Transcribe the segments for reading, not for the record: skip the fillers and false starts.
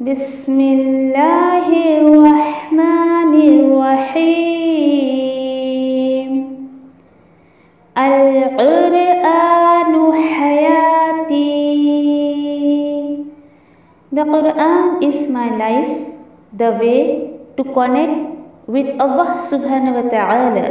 بسم اللہ الرحمن الرحیم القرآن حیاتی. The Quran is my life, the way to connect with Allah subhanahu wa ta'ala.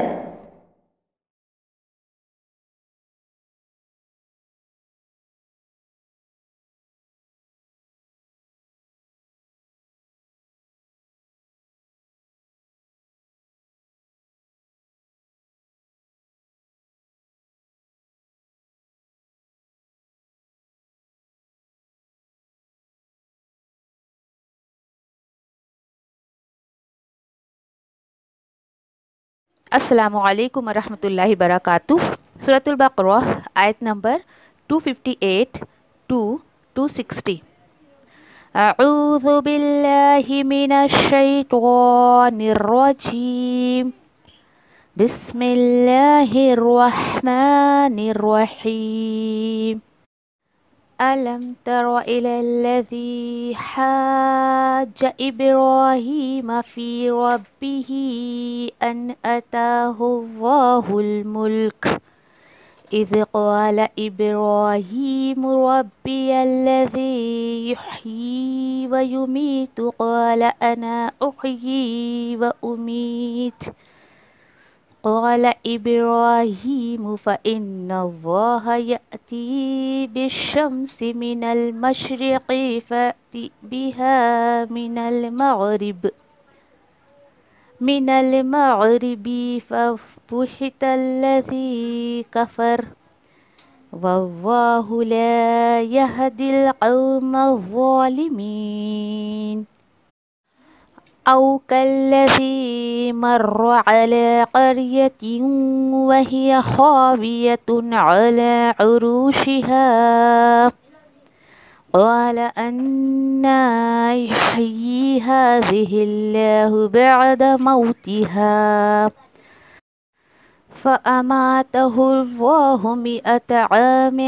السلام علیکم ورحمۃ اللہ وبرکاتہ. سورۃ البقرہ آیت نمبر 258 to 260. اعوذ باللہ من الشیطان الرجیم. بسم اللہ الرحمن الرحیم. ألم تر إلى الذي حاج إبراهيم في ربه أن آتاه الله الملك إذ قال إبراهيم ربي الذي يحيي ويميت قال أنا أحيي وأميت قال إبراهيم فإن الله يأتي بالشمس من المشرق فأت بها من المغرب فبهت الذي كفر والله لا يهدي القوم الظالمين. أو كالذي مر على قرية وهي خاوية على عروشها قال أنى يحيي هذه الله بعد موتها فأماته الله 100 عام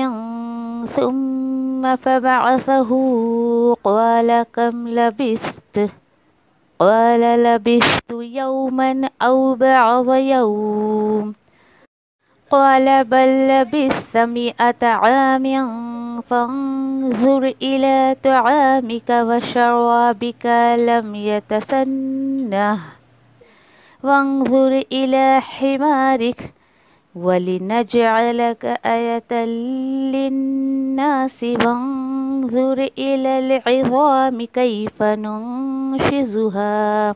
ثم فبعثه قال كم لبثت قال لبثت يوما أو بعض يوم قال بل لبثت 100 عام فانظر إلى طعامك وشرابك لم يتسنه وانظر إلى حمارك ولنجعلك آية للناس وانظر إلى العظام كيف ننشزها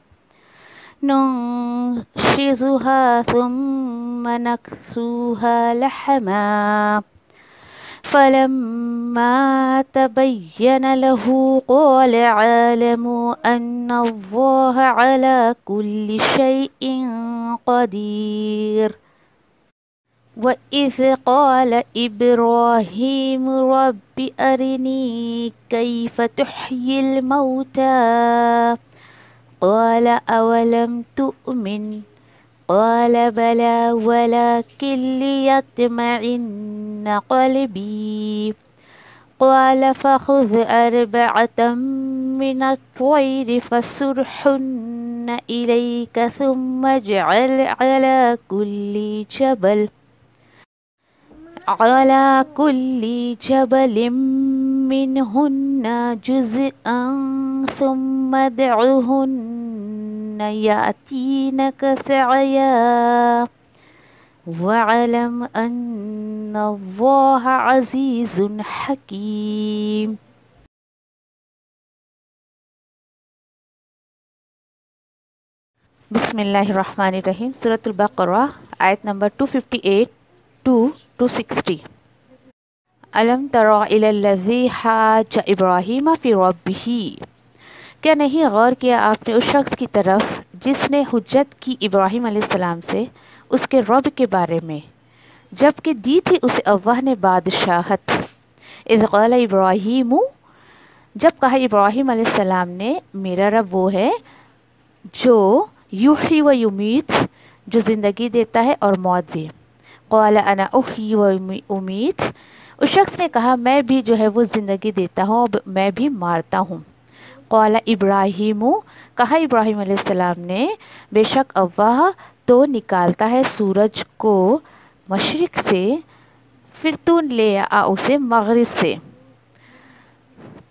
ثم نكسوها لحما فلما تبين له قال اعلم أن الله على كل شيء قدير. وإذ قال إبراهيم رب أرني كيف تحيي الموتى قال أولم تؤمن قال بلى ولكن ليطمئن قلبي قال فخذ 4 من الطير فصرهن إليك ثم اجعل على كل جبل منهن جزءا ثم ادعهن يأتينك سعيا واعلم أن الله عزيز حكيم. بسم اللہ الرحمن الرحیم. سورۃ البقرہ آیت نمبر 258 to 260. علم تر الی الذی حاج ابراہیم فی ربہ. کیا نہیں غور کیا آپ نے اس شخص کی طرف جس نے حجت کی ابراہیم علیہ السلام سے اس کے رب کے بارے میں جب کہ دی تھی اسے اللہ نے بادشاہت. اذ قال ابراہیم، جب کہا ابراہیم علیہ السلام نے میرا رب وہ ہے جو یحیی و یمیت، جو زندگی دیتا ہے اور موت بھی. قال انا احیی و امیت، اس شخص نے کہا میں بھی جو ہے وہ زندگی دیتا ہوں، میں بھی مارتا ہوں. قال ابراہیم، کہا ابراہیم علیہ السلام نے، بے شک اللہ تو نکالتا ہے سورج کو مشرق سے، پھر تو لے آ اسے مغرب سے۔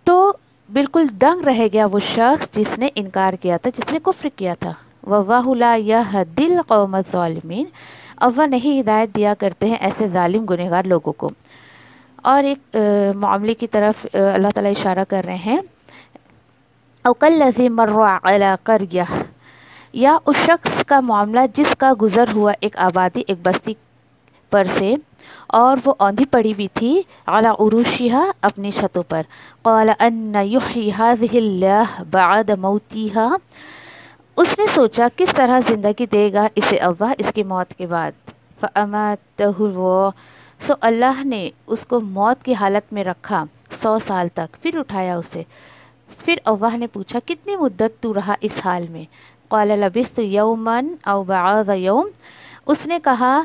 تو بالکل دنگ رہ گیا وہ شخص جس نے انکار کیا تھا، جس نے کفر کیا تھا۔ وَاللَّهُ لَا يَهْدِي الْقَوْمَ الظَّالِمِينَ، اللہ نہیں ہدایت دیا کرتے ہیں ایسے ظالم گنہگار لوگوں کو۔ اور ایک معاملے کی طرف اللہ تعالیٰ اشارہ کر رہے ہیں، أَوْ كَالَّذِي مَرَّ عَلَى قَرْيَةٍ، یا اس شخص کا معاملہ جس کا گزر ہوا ایک آبادی، ایک بستی پر سے، اور وہ اوندھی پڑی ہوئی تھی، علی عروشہا، اپنی چھتوں پر۔ قال ان یحیی ہذہ اللہ بعد موتہا، اس نے سوچا کس طرح زندگی دے گا اسے اللہ اس کی موت کے بعد۔ فاماتہ اللہ، سو اللہ نے اس کو موت کی حالت میں رکھا 100 سال تک، پھر اٹھایا اسے۔ پھر اللہ نے پوچھا کتنی مدت تو رہا اس حال میں؟ قال لبثت یوما او بعض یوم، اس نے کہا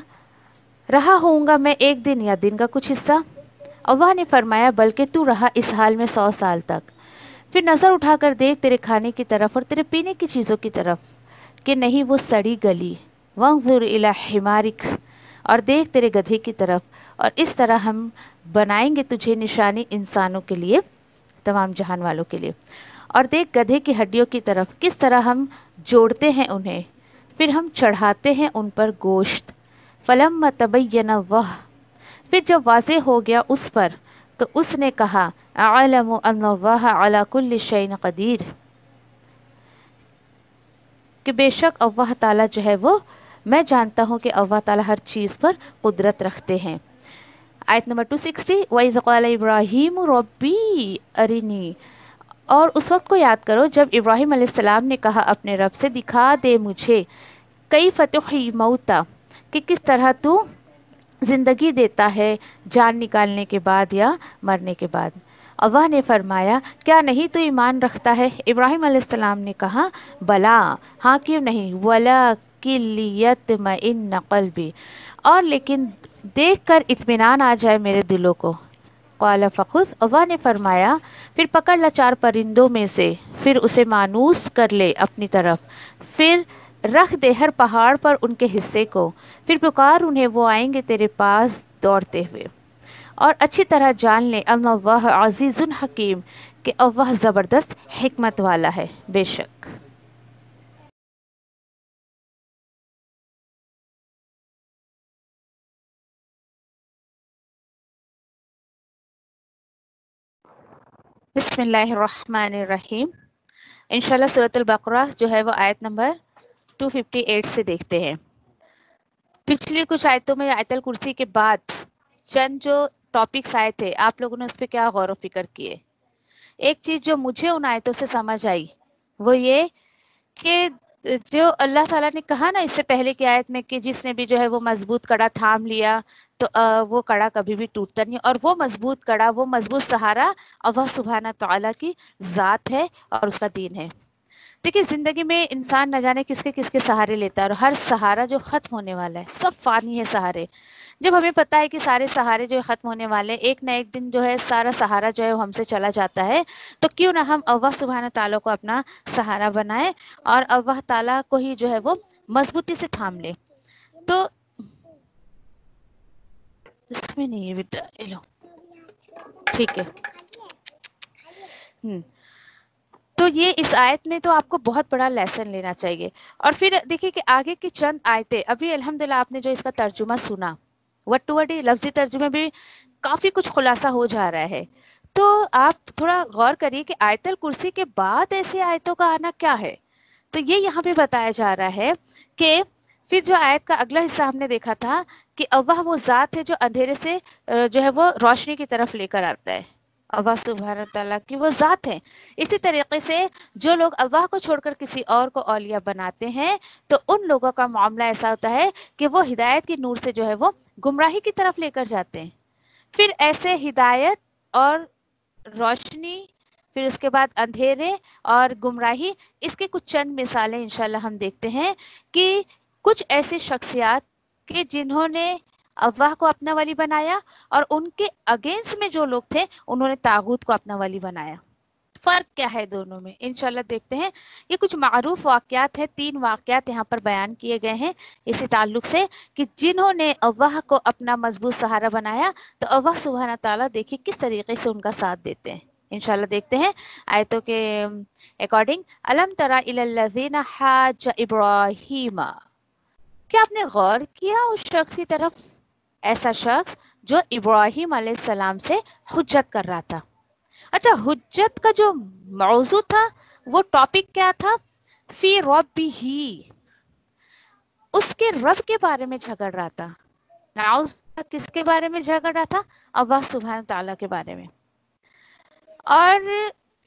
رہا ہوں گا میں ایک دن یا دن کا کچھ حصہ۔ اللہ نے فرمایا بلکہ تو رہا اس حال میں 100 سال تک۔ پھر نظر اٹھا کر دیکھ تیرے کھانے کی طرف اور تیرے پینے کی چیزوں کی طرف کہ نہیں وہ سڑی گلی۔ وانظر الی حمارک، اور دیکھ تیرے گدھے کی طرف، اور اس طرح ہم بنائیں گے تجھے نشانی انسانوں کے لیے، تمام جہان والوں کے لیے۔ اور دیکھ گدھے کی ہڈیوں کی طرف کس طرح ہم جوڑتے ہیں انہیں، پھر ہم چڑھاتے ہیں ان پر گوشت۔ فلما تبین اللہ، پھر جب واضح ہو گیا اس پر، تو اس نے کہا اعلم ان اللہ علی کل شیء قدیر، کہ بے شک اللہ تعالیٰ جو ہے وہ، میں جانتا ہوں کہ اللہ تعالیٰ ہر چیز پر قدرت رکھتے ہیں۔ آیت نمبر 260، وَإِذْ قَالَ إِبْرَاهِيمُ رَبِّي أَرِنِي، اور اس وقت کو یاد کرو جب ابراہیم علیہ السلام نے کہا اپنے رب سے دکھا دے مجھے، کیف تحیی الموتیٰ، کہ کس طرح تو زندگی دیتا ہے جان نکالنے کے بعد یا مرنے کے بعد۔ اللہ نے فرمایا کیا نہیں تو ایمان رکھتا ہے؟ ابراہیم علیہ السلام نے کہا بلا، ہاں کیوں نہیں، وَلَٰكِن لِيَطْمَئِنَّ قَلْبِي، اور لیکن دیکھ کر اطمینان آ جائے میرے دلوں کو۔ قال فخذ، اللہ نے فرمایا پھر پکڑ لا 4 پرندوں میں سے، پھر اسے مانوس کر لے اپنی طرف، پھر رکھ دے ہر پہاڑ پر ان کے حصے کو، پھر پکار انہیں، وہ آئیں گے تیرے پاس دوڑتے ہوئے۔ اور اچھی طرح جان لے ان اللہ عزیز حکیم، کہ اللہ زبردست حکمت والا ہے بے شک۔ بسم اللہ الرحمن الرحیم۔ انشاءاللہ سورۃ البقرہ جو ہے وہ آیت نمبر 258 سے دیکھتے ہیں۔ پچھلی کچھ آیتوں میں آیت الکرسی کے بعد چند جو ٹاپکس آئے تھے، آپ لوگوں نے اس پہ کیا غور و فکر کیے؟ ایک چیز جو مجھے ان آیتوں سے سمجھ آئی وہ یہ کہ جو اللہ تعالیٰ نے کہا نا اس سے پہلے کی آیت میں کہ جس نے بھی جو ہے وہ مضبوط کڑا تھام لیا تو وہ کڑا کبھی بھی ٹوٹتا نہیں، اور وہ مضبوط کڑا، وہ مضبوط سہارا اللہ سبحانہ تعالیٰ کی ذات ہے اور اس کا دین ہے۔ دیکھیے زندگی میں انسان نہ جانے کس کے سہارے لیتا ہے، اور ہر سہارا جو ختم ہونے والا ہے، سب فانی ہے سہارے۔ جب ہمیں پتہ ہے کہ سارے سہارے جو ختم ہونے والے، ایک نہ ایک دن جو ہے سارا سہارا جو ہے وہ ہم سے چلا جاتا ہے، تو کیوں نہ ہم اللہ سبحانہ تعالیٰ کو اپنا سہارا بنائیں اور اللہ تعالیٰ کو ہی جو ہے وہ مضبوطی سے تھام لیں۔ تو اس میں نہیں ہے بیٹا، یہ لو ٹھیک ہے۔ تو یہ اس آیت میں تو آپ کو بہت بڑا لیسن لینا چاہیے۔ اور پھر دیکھیے کہ آگے کی چند آیتیں، ابھی الحمدللہ آپ نے جو اس کا ترجمہ سنا، وٹ ٹو وٹ لفظی ترجمے بھی کافی کچھ خلاصہ ہو جا رہا ہے۔ تو آپ تھوڑا غور کریے کہ آیت الکرسی کے بعد ایسی آیتوں کا آنا کیا ہے۔ تو یہ یہاں پہ بتایا جا رہا ہے کہ پھر جو آیت کا اگلا حصہ ہم نے دیکھا تھا کہ اللہ وہ ذات ہے جو اندھیرے سے جو ہے وہ روشنی کی طرف لے کر آتا ہے، اللہ سبحانہ تعالیٰ کی وہ ذات ہے۔ اسی طریقے سے جو لوگ اللہ کو چھوڑ کر کسی اور کو اولیاء بناتے ہیں تو ان لوگوں کا معاملہ ایسا ہوتا ہے کہ وہ ہدایت کی نور سے جو ہے وہ گمراہی کی طرف لے کر جاتے ہیں۔ پھر ایسے ہدایت اور روشنی، پھر اس کے بعد اندھیرے اور گمراہی، اس کے کچھ چند مثالیں انشاءاللہ ہم دیکھتے ہیں کہ کچھ ایسی شخصیات کہ جنہوں نے اللہ کو اپنا ولی بنایا اور ان کے اگینسٹ میں جو لوگ تھے انہوں نے طاغوت کو اپنا ولی بنایا۔ فرق کیا ہے دونوں میں انشاءاللہ دیکھتے ہیں. یہ کچھ معروف واقعات ہیں, 3 واقعات یہاں پر بیان کیے گئے ہیں اسی تعلق سے کہ جنہوں نے اللہ کو اپنا مضبوط سہارا بنایا تو اللہ سبحانہ تعالیٰ دیکھیے کس طریقے سے ان کا ساتھ دیتے ہیں. انشاءاللہ دیکھتے ہیں آیتوں کے اکارڈنگ. الم تری الی الذین حاج ابراہیم, کیا آپ نے غور کیا اس شخص کی طرف, ایسا شخص جو ابراہیم علیہ السلام سے حجت کر رہا تھا. اچھا, حجت کا جو موضوع تھا وہ ٹاپک کیا تھا؟ فی ربہ, اس کے رب کے بارے میں جھگڑ رہا تھا. نعوذ باللہ, کس کے بارے میں جھگڑ رہا تھا؟ اللہ سبحانہ تعالیٰ کے بارے میں. اور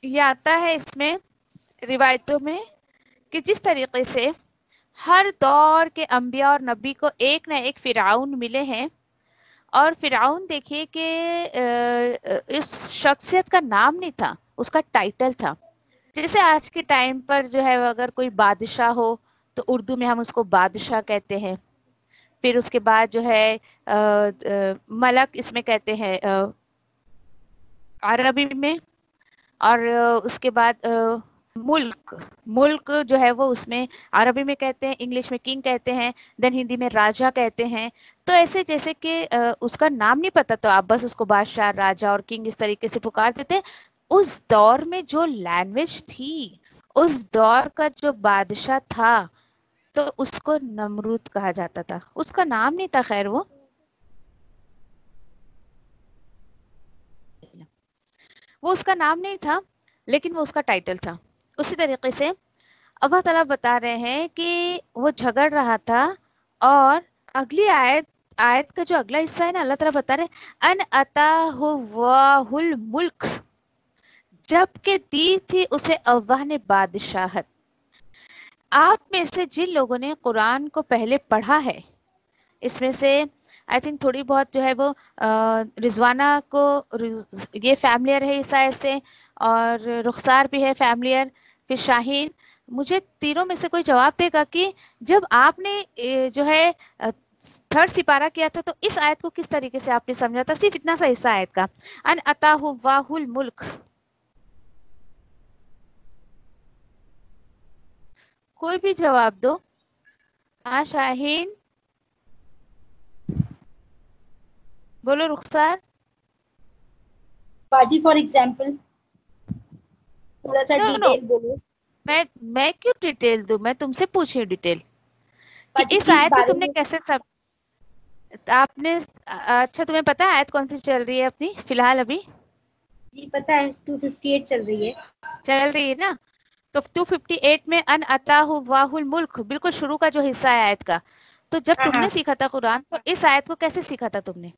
یہ آتا ہے اس میں روایتوں میں کہ جس طریقے سے ہر دور کے انبیاء اور نبی کو ایک نہ ایک فرعون ملے ہیں, اور فرعون دیکھیے کہ اس شخصیت کا نام نہیں تھا, اس کا ٹائٹل تھا. جیسے آج کے ٹائم پر جو ہے اگر کوئی بادشاہ ہو تو اردو میں ہم اس کو بادشاہ کہتے ہیں, پھر اس کے بعد جو ہے ملک اس میں کہتے ہیں عربی میں, اور اس کے بعد ملک جو ہے وہ اس میں عربی میں کہتے ہیں, انگلش میں کنگ کہتے ہیں, دین ہندی میں راجا کہتے ہیں. تو ایسے جیسے کہ اس کا نام نہیں پتا تو آپ بس اس کو بادشاہ, راجا اور کنگ اس طریقے سے پکار دیتے. اس دور میں جو لینگویج تھی, اس دور کا جو بادشاہ تھا تو اس کو نمرود کہا جاتا تھا. اس کا نام نہیں تھا, خیر وہ اس کا نام نہیں تھا, لیکن وہ اس کا ٹائٹل تھا. اسی طریقے سے اللہ تعالیٰ بتا رہے ہیں کہ وہ جھگڑ رہا تھا, اور اگلی آیت کا جو اگلا حصہ ہے نا, اللہ تعالیٰ بتا رہے ہیں ان اتاہ اللہ الملک, جب کہ دی تھی اسے اللہ نے بادشاہت. آپ میں سے جن لوگوں نے قرآن کو پہلے پڑھا ہے, اس میں سے آئی تھنک تھوڑی بہت جو ہے وہ رضوانہ کو یہ فیملیئر ہے اس آیت سے, اور رخسار بھی ہے فیملیئر, پھر شاہین. مجھے تینوں میں سے کوئی جواب دے گا کہ جب آپ نے جو ہے 3rd سپارہ کیا تھا تو اس آیت کو کس طریقے سے آپ نے سمجھا تھا؟ صرف اتنا سا حصہ آیت کا, ان اتاہ اللہ الملک. کوئی بھی جواب دو. ہاں شاہین بولو, رخسار باجی فار ایگزامپل تھوڑا سا نو ڈیٹیل بولو. میں کیوں ڈیٹیل دوں, میں تم سے پوچھی ڈیٹیل کہ باجی اس کس آیت کو بارے تم نے میں؟ کیسے آپ نے اچھا تمہیں پتا ہے آیت کون سی چل رہی ہے اپنی فی الحال ابھی؟ جی پتا ہے, 258 چل رہی ہے نا. تو 258 میں ان اتاہ اللہ الملک, بالکل شروع کا جو حصہ ہے آیت کا. تو جب ہاں تم ہاں. نے سیکھا تھا قرآن تو اس آیت کو کیسے سیکھا تھا تم نے؟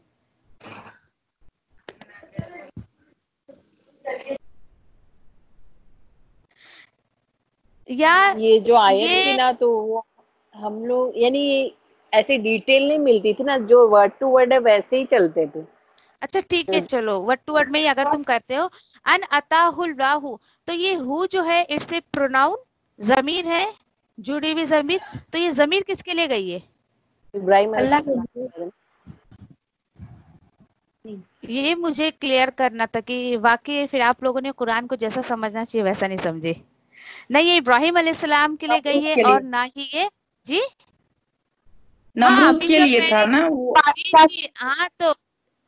یا یہ جو آیت تھی یہ نا تو وہ ہم لوگ یعنی ایسی ڈیٹیل نہیں ملتی تھی نا, جو ورڈ ٹو ورڈ ہے ویسے ہی چلتے تھے. اچھا ٹھیک ہے, چلو ورڈ ٹو ورڈ میں ہی اگر تم کرتے ہو ان اتاہ اللہ, تو یہ ہو جو ہے اٹس اے پروناؤن, ضمیر ہے, جڑی ہوئی ضمیر. تو یہ ضمیر کس کے لیے گئی ہے؟ ابراہیم علیہ اللہ کے السلام. لیے. یہ مجھے کلیئر کرنا تھا کہ واقعی پھر آپ لوگوں نے قرآن کو جیسا سمجھنا چاہیے ویسا نہیں سمجھے. نہ یہ ابراہیم علیہ السلام کے لیے گئی نمرود ہے کے لیے, اور نہ ہی یہ جی ہاں نمرود ابھی کے جب لیے میں تھا نے نا وہ. ہاں تو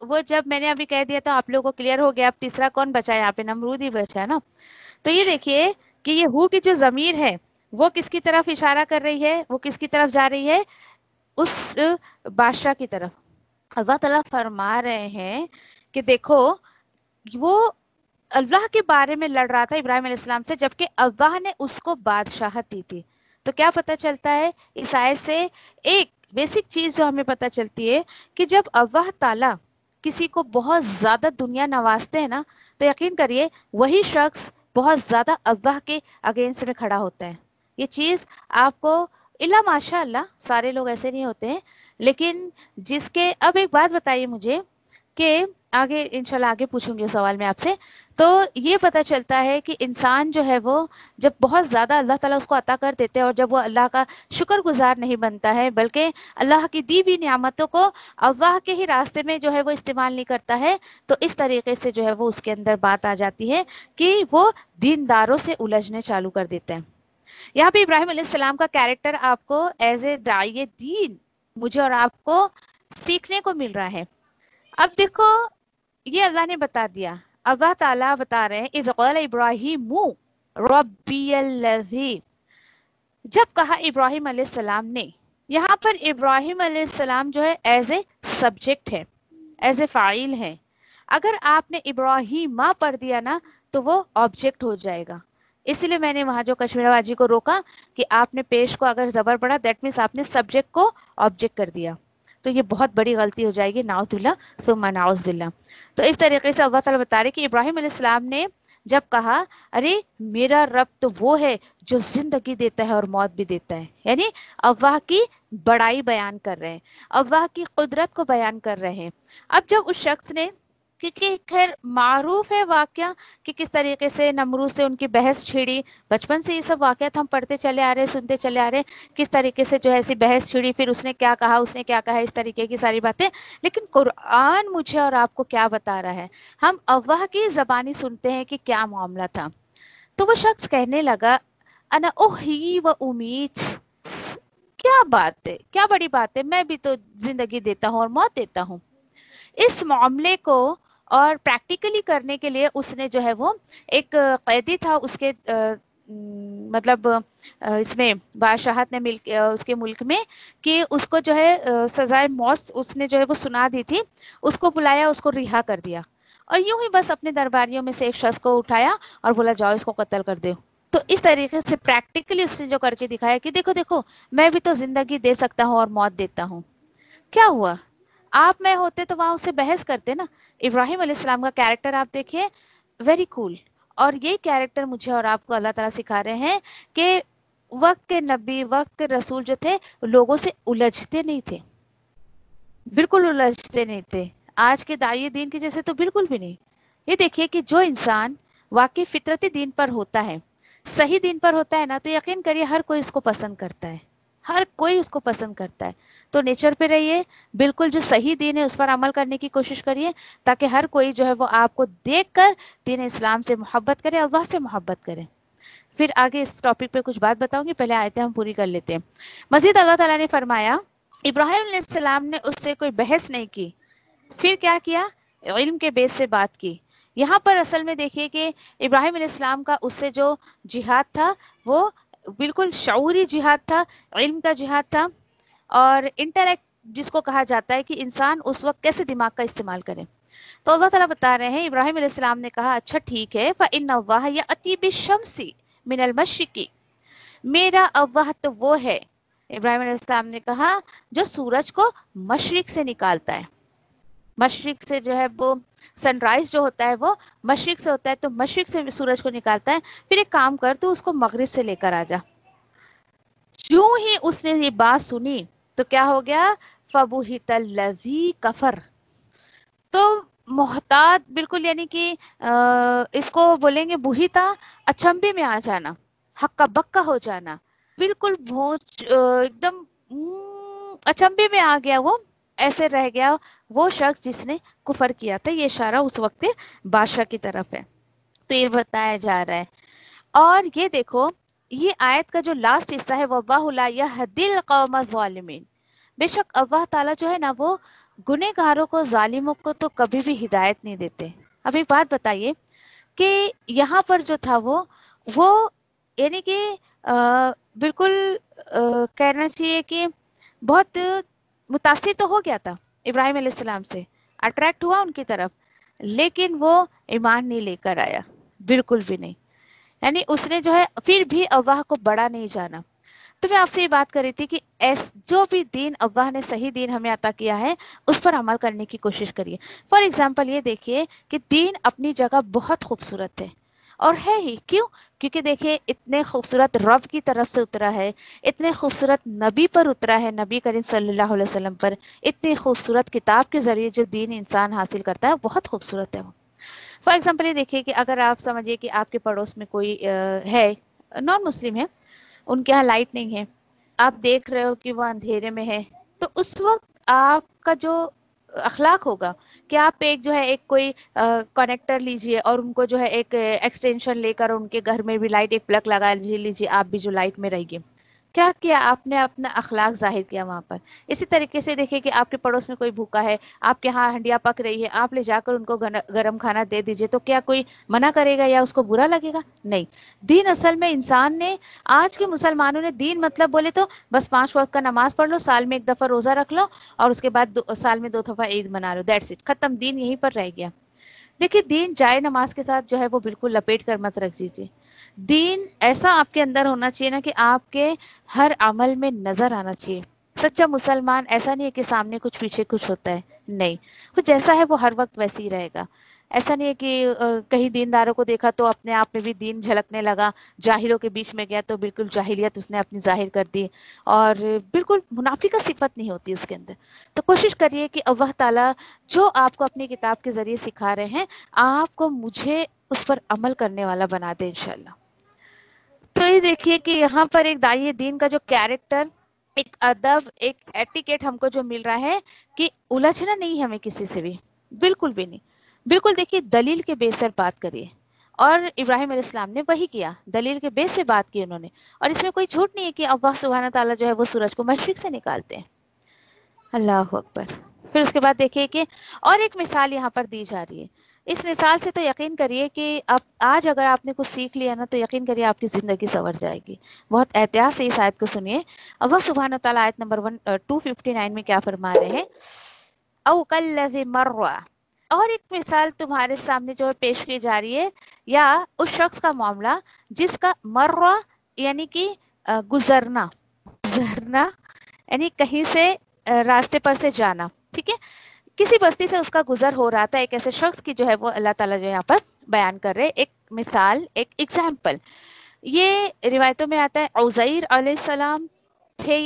وہ جب میں نے ابھی کہہ دیا تو آپ لوگوں کو کلیئر ہو گیا. اب تیسرا کون بچا ہے یہاں پہ؟ نمرود ہی بچا ہے نا. تو یہ دیکھیے کہ یہ ہو کی جو ضمیر ہے وہ کس کی طرف اشارہ کر رہی ہے, وہ کس کی طرف جا رہی ہے؟ اس بادشاہ کی طرف. اللہ تعالیٰ فرما رہے ہیں کہ دیکھو وہ اللہ کے بارے میں لڑ رہا تھا ابراہیم علیہ السلام سے, جبکہ اللہ نے اس کو بادشاہت دی تھی. تو کیا پتہ چلتا ہے اس آیت سے؟ ایک بیسک چیز جو ہمیں پتہ چلتی ہے کہ جب اللہ تعالیٰ کسی کو بہت زیادہ دنیا نوازتے ہیں نا, تو یقین کریے وہی شخص بہت زیادہ اللہ کے اگینسٹ میں کھڑا ہوتا ہے. یہ چیز آپ کو الا ماشاء اللہ سارے لوگ ایسے نہیں ہوتے ہیں, لیکن جس کے اب ایک بات بتائیے مجھے کہ آگے انشاءاللہ آگے پوچھوں گی سوال میں آپ سے. تو یہ پتہ چلتا ہے کہ انسان جو ہے وہ جب بہت زیادہ اللہ تعالیٰ اس کو عطا کر دیتے ہیں اور جب وہ اللہ کا شکر گزار نہیں بنتا ہے بلکہ اللہ کی دی ہوئی نعمتوں کو اللہ کے ہی راستے میں جو ہے وہ استعمال نہیں کرتا ہے، تو اس طریقے سے جو ہے وہ اس کے اندر بات آ جاتی ہے کہ وہ دینداروں سے الجھنے چالو کر دیتے ہیں. یہاں پہ ابراہیم علیہ السلام کا کیریکٹر آپ کو ایز اے داعی دین مجھے اور آپ کو سیکھنے کو مل رہا ہے. اب دیکھو یہ اللہ نے بتا دیا، اللہ تعالیٰ بتا رہے ہیں اذ قال ابراہیم ربی الذی، جب کہا ابراہیم علیہ السلام نے. یہاں پر ابراہیم علیہ السلام جو ہے ایز اے سبجیکٹ ہے، ایز اے فاعل ہے. اگر آپ نے ابراہیم پڑھ دیا نا تو وہ آبجیکٹ ہو جائے گا. اس لیے میں نے وہاں جو کشمیرہ باجی کو روکا کہ آپ نے پیش کو اگر زبر پڑھا دیٹ مینس آپ نے سبجیکٹ کو آبجیکٹ کر دیا، تو یہ بہت بڑی غلطی ہو جائے گی، نعوذ باللہ ثم نعوذ باللہ. تو اس طریقے سے اللہ تعالیٰ بتا رہے کہ ابراہیم علیہ السلام نے جب کہا ارے میرا رب تو وہ ہے جو زندگی دیتا ہے اور موت بھی دیتا ہے، یعنی اللہ کی بڑائی بیان کر رہے ہیں، اللہ کی قدرت کو بیان کر رہے ہیں. اب جب اس شخص نے، کیونکہ خیر معروف ہے واقعہ کہ کس طریقے سے نمرود سے ان کی بحث چھڑی، بچپن سے یہ سب واقعات ہم پڑھتے چلے آ رہے سنتے چلے آ رہے کس طریقے سے جو ہے ایسی بحث چھڑی، پھر اس نے کیا کہا اس نے کیا کہا، اس طریقے کی ساری باتیں. لیکن قرآن مجھے اور آپ کو کیا بتا رہا ہے، ہم اللہ کی زبانی سنتے ہیں کہ کیا معاملہ تھا. تو وہ شخص کہنے لگا انا احیی و امیت، کیا بات ہے، کیا بڑی بات ہے، میں بھی تو زندگی دیتا ہوں اور موت دیتا ہوں. اس معاملے کو اور پریکٹیکلی کرنے کے لیے اس نے جو ہے وہ ایک قیدی تھا اس کے مطلب اس میں بادشاہت نے مل کے اس کے ملک میں کہ اس کو جو ہے سزائے موت اس نے جو ہے وہ سنا دی تھی، اس کو بلایا، اس کو رہا کر دیا اور یوں ہی بس اپنے درباریوں میں سے ایک شخص کو اٹھایا اور بولا جاؤ اس کو قتل کر دو. تو اس طریقے سے پریکٹیکلی اس نے جو کر کے دکھایا کہ دیکھو دیکھو میں بھی تو زندگی دے سکتا ہوں اور موت دیتا ہوں. کیا ہوا، آپ میں ہوتے تو وہاں اس سے بحث کرتے نا. ابراہیم علیہ السلام کا کیریکٹر آپ دیکھیے، ویری کول. اور یہ کیریکٹر مجھے اور آپ کو اللہ تعالیٰ سکھا رہے ہیں کہ وقت کے نبی، وقت کے رسول جو تھے لوگوں سے الجھتے نہیں تھے، بالکل الجھتے نہیں تھے. آج کے داعی دین کے جیسے تو بالکل بھی نہیں. یہ دیکھیے کہ جو انسان واقعی فطرتی دین پر ہوتا ہے، صحیح دین پر ہوتا ہے نا، تو یقین کریے ہر کوئی اس کو پسند کرتا ہے، ہر کوئی اس کو پسند کرتا ہے. تو نیچر پہ رہیے، بالکل جو صحیح دین ہے اس پر عمل کرنے کی کوشش کریے تاکہ ہر کوئی جو ہے وہ آپ کو دیکھ کر دین اسلام سے محبت کرے، اللہ سے محبت کرے. پھر آگے اس ٹاپک پہ کچھ بات بتاؤں گی، پہلے آیتیں ہم پوری کر لیتے ہیں. مزید اللہ تعالیٰ نے فرمایا ابراہیم علیہ السلام نے اس سے کوئی بحث نہیں کی، پھر کیا کیا، علم کے بیس سے بات کی. یہاں پر اصل میں دیکھیے کہ ابراہیم علیہ السلام کا اس سے جو جہاد تھا وہ بالکل شعوری جہاد تھا، علم کا جہاد تھا، اور انٹلیکٹ جس کو کہا جاتا ہے کہ انسان اس وقت کیسے دماغ کا استعمال کرے. تو اللہ تعالیٰ بتا رہے ہیں ابراہیم علیہ السلام نے کہا اچھا ٹھیک ہے فَإِنَّ اللَّهَ يَأْتِي بِالشَّمْسِ مِنَ الْمَشْرِقِ، میرا اللہ تو وہ ہے، ابراہیم علیہ السلام نے کہا جو سورج کو مشرق سے نکالتا ہے. مشرق سے جو ہے وہ سن رائز جو ہوتا ہے وہ مشرق سے ہوتا ہے، تو مشرق سے سورج کو نکالتا ہے. پھر ایک کام کر تو اس کو مغرب سے لے کر آ جا. جو ہی اس نے یہ بات سنی تو کیا ہو گیا، فَبُهِتَ الَّذِي كَفَرَ، تو محتاط بالکل، یعنی کہ اس کو بولیں گے بُہِتا، اچنبے میں آ جانا، ہکا بکا ہو جانا، بالکل ایک دم اچنبے میں آ گیا، وہ ایسے رہ گیا وہ شخص جس نے کفر کیا تھا. یہ اشارہ اس وقت بادشاہ کی طرف ہے. تو یہ بتایا جا رہا ہے. اور یہ دیکھو یہ آیت کا جو لاسٹ حصہ ہے وَاللَّهُ لَا يَهْدِي الْقَوْمَ الظَّالِمِينَ، بے شک اللہ تعالیٰ جو ہے نا وہ گنہگاروں کو، ظالموں کو تو کبھی بھی ہدایت نہیں دیتے. اب ایک بات بتائیے کہ یہاں پر جو تھا وہ یعنی کہ بالکل کہنا چاہیے کہ بہت متاثر تو ہو گیا تھا ابراہیم علیہ السلام سے، اٹریکٹ ہوا ان کی طرف، لیکن وہ ایمان نہیں لے کر آیا، بالکل بھی نہیں. یعنی اس نے جو ہے پھر بھی اللہ کو بڑا نہیں جانا. تو میں آپ سے یہ بات کر رہی تھی کہ جو بھی دین اللہ نے صحیح دین ہمیں عطا کیا ہے اس پر عمل کرنے کی کوشش کریے. فار ایگزامپل یہ دیکھیے کہ دین اپنی جگہ بہت خوبصورت ہے اور ہے ہی کیوں؟ کیونکہ دیکھیں اتنے خوبصورت رب کی طرف سے اترا ہے، اتنے خوبصورت نبی پر اترا ہے، نبی کریم صلی اللہ علیہ وسلم پر، اتنی خوبصورت کتاب کے ذریعے جو دین انسان حاصل کرتا ہے بہت خوبصورت ہے وہ۔ فار ایگزامپل یہ دیکھیے کہ اگر آپ سمجھیے کہ آپ کے پڑوس میں کوئی ہے نان مسلم ہے، ان کے یہاں لائٹ نہیں ہے، آپ دیکھ رہے ہو کہ وہ اندھیرے میں ہے، تو اس وقت آپ کا جو اخلاق ہوگا کہ آپ ایک جو ہے ایک کوئی کنیکٹر لیجئے اور ان کو جو ہے ایک ایکسٹینشن لے کر ان کے گھر میں بھی لائٹ ایک پلگ لگا لیجئے آپ بھی جو لائٹ میں رہیے۔ کیا کیا آپ نے؟ اپنا اخلاق ظاہر کیا وہاں پر۔ اسی طریقے سے دیکھیے کہ آپ کے پڑوس میں کوئی بھوکا ہے، آپ کے ہاں ہنڈیا پک رہی ہے، آپ لے جا کر ان کو گرم کھانا دے دیجئے، تو کیا کوئی منع کرے گا یا اس کو برا لگے گا؟ نہیں۔ دین اصل میں انسان نے، آج کے مسلمانوں نے دین مطلب بولے تو بس 5 وقت کا نماز پڑھ لو، سال میں ایک دفعہ روزہ رکھ لو اور اس کے بعد سال میں 2 دفعہ عید منا لو، دیٹس اٹ، ختم، دین یہیں پر رہ گیا۔ دیکھیے دین جائے نماز کے ساتھ جو ہے وہ بالکل لپیٹ کر مت رکھ دیجیے۔ دین ایسا آپ کے اندر ہونا چاہیے نا کہ آپ کے ہر عمل میں نظر آنا چاہیے۔ سچا مسلمان ایسا نہیں ہے کہ سامنے کچھ پیچھے کچھ ہوتا ہے، نہیں، وہ جیسا ہے وہ ہر وقت ویسے ہی رہے گا۔ ایسا نہیں ہے کہ کہیں دینداروں کو دیکھا تو اپنے آپ میں بھی دین جھلکنے لگا، جاہلوں کے بیچ میں گیا تو بالکل جاہلیت اس نے اپنی ظاہر کر دی، اور بالکل منافقہ صفت نہیں ہوتی اس کے اندر۔ تو کوشش کریے کہ اللہ تعالیٰ جو آپ کو اپنی کتاب کے ذریعے سکھا رہے ہیں، آپ کو مجھے اس پر عمل کرنے والا بنا دے انشاءاللہ۔ تو یہ دیکھیے کہ یہاں پر ایک داعی دین کا جو کیریکٹر، ایک ادب، ایک ایٹیکیٹ ہم کو جو مل رہا ہے کہ الجھنا نہیں ہمیں کسی سے بھی، بالکل بھی نہیں، بالکل دیکھیے دلیل کے بیس پر بات کریے، اور ابراہیم علیہ السلام نے وہی کیا، دلیل کے بیس سے بات کی انہوں نے، اور اس میں کوئی جھوٹ نہیں ہے کہ اللہ سبحانہ تعالیٰ جو ہے وہ سورج کو مشرق سے نکالتے ہیں۔ اللہ اکبر۔ پھر اس کے بعد دیکھیے کہ اور ایک مثال یہاں پر دی جا رہی ہے، اس مثال سے تو یقین کریے کہ اب آج اگر آپ نے کچھ سیکھ لیا نا تو یقین کریے آپ کی زندگی سنور جائے گی۔ بہت احتیاط سے اس آیت کو سنیے۔ اللہ سبحانہ تعالیٰ آیت نمبر 259 میں کیا فرما رہے ہیں؟ او کالذی مر، اور ایک مثال تمہارے سامنے جو پیش کی جا رہی ہے، یا اس شخص کا معاملہ جس کا مر یعنی کہ گزرنا، گزرنا یعنی کہیں سے راستے پر سے جانا، ٹھیک ہے، کسی بستی سے اس کا گزر ہو رہا تھا، ایک ایسے شخص کی جو ہے وہ اللہ تعالیٰ جو یہاں پر بیان کر رہے، ایک مثال، ایک ایگزامپل۔ یہ روایتوں میں آتا ہے عزیر علیہ السلام تھے،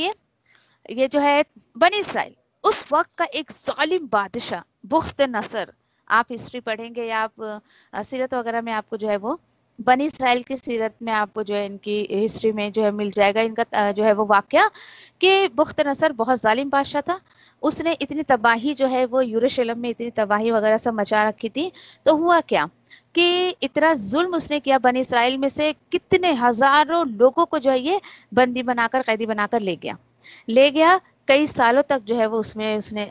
یہ جو ہے بنی اسرائیل، اس وقت کا ایک ظالم بادشاہ بخت نصر، آپ ہسٹری پڑھیں گے یا آپ سیرت وغیرہ میں آپ کو جو ہے وہ بنی اسرائیل کی سیرت میں آپ کو جو ہے ان کی ہسٹری میں جو ہے مل جائے گا ان کا جو ہے وہ واقعہ، کہ بخت نصر بہت ظالم بادشاہ تھا، اس نے اتنی تباہی جو ہے وہ یروشلم میں اتنی تباہی وغیرہ سب مچا رکھی تھی۔ تو ہوا کیا کہ اتنا ظلم اس نے کیا، بنی اسرائیل میں سے کتنے ہزاروں لوگوں کو جو ہے یہ بندی بنا کر، قیدی بنا کر لے گیا، کئی سالوں تک جو ہے وہ اس نے